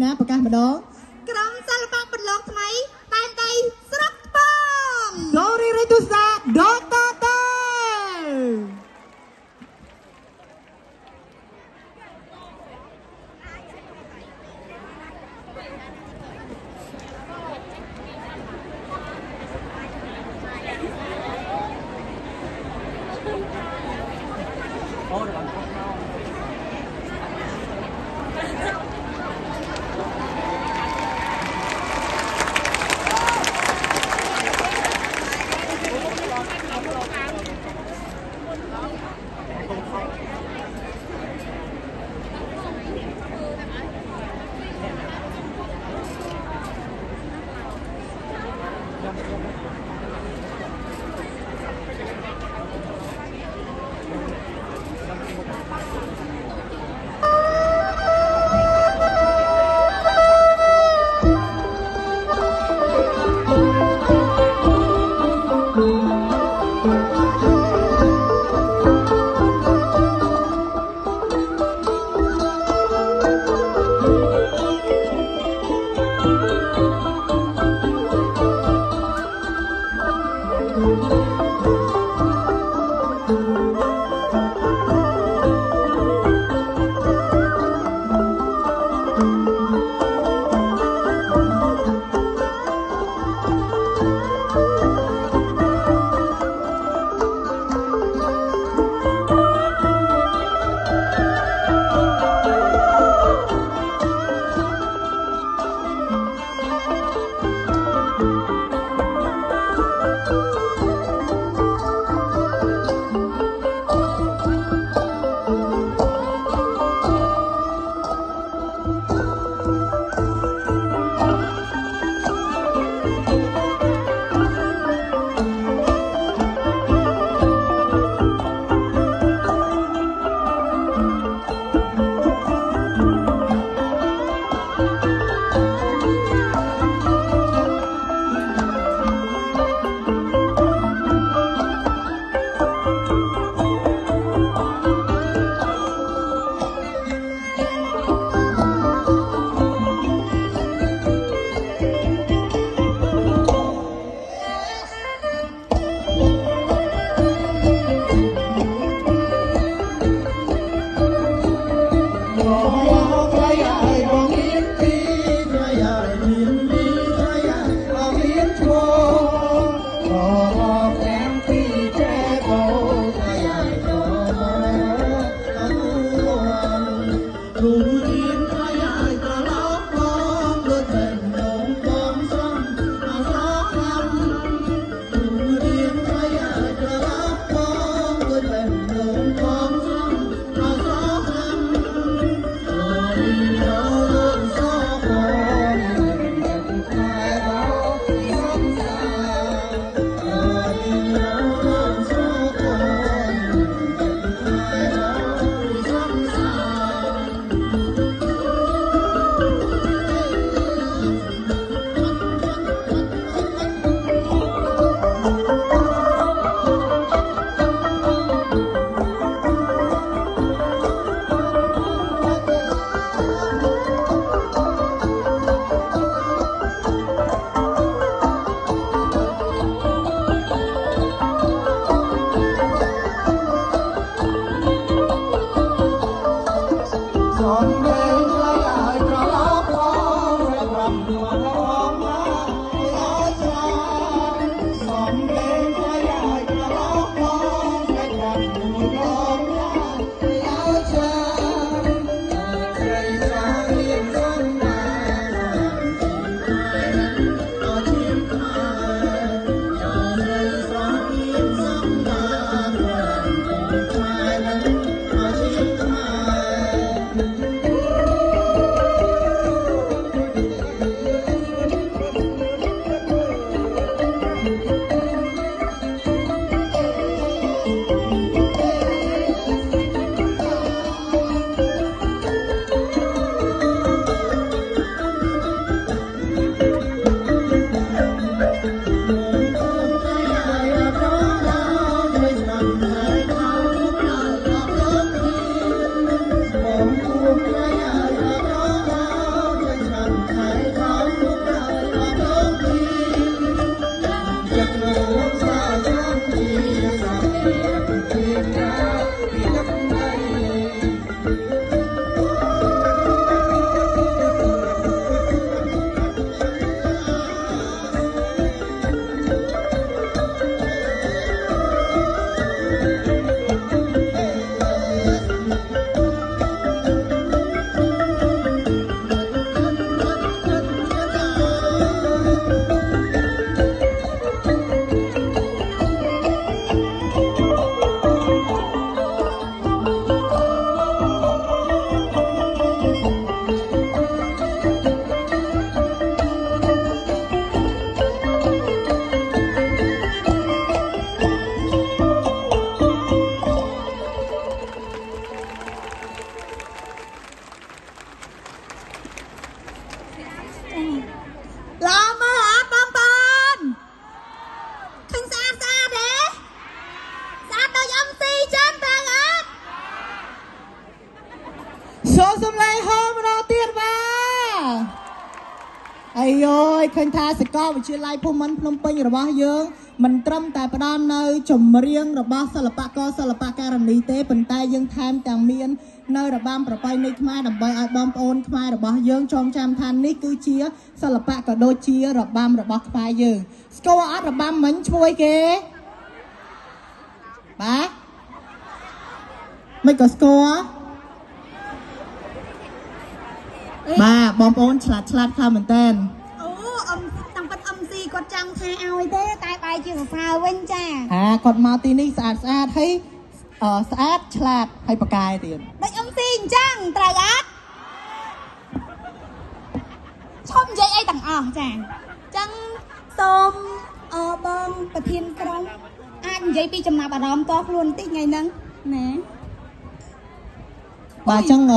ណាប្រកាសម្ដង ក្រុមសិល្បៈបន្លងថ្មីតែនដីស្រុកថ្ម Glory Retusa Dr. T hay ơi khơi tha sẽ có một chia lai phun mắn phun pin rồi bao dương mình trâm tại bà đam nơi chùm riêng rồi bao salapa karani tế bình tay dương tham tàng miên nơi rồi bam rồi bay nick mai đầm bay ai bom ôn mai rồi bao dương trong trăm than nick cứ chia salapa cả đôi chia rồi bam rồi bao mai dương score rồi bam mánh chui kê bác mấy có score bà bom ôn chlat khao mình tên tăng bật âm gì còn chẳng thay ao thế tai bài chưa sao bên cha còn mau tí ní sạch thấy sạch chlat hay bạc cài tiền đấy âm xin chẳng trời ác chôm dây ai tặng chàng chẳng tôm bom và thiên công anh dây pi chầm nào bà đom to luôn tích ngày nâng nè bà chẳng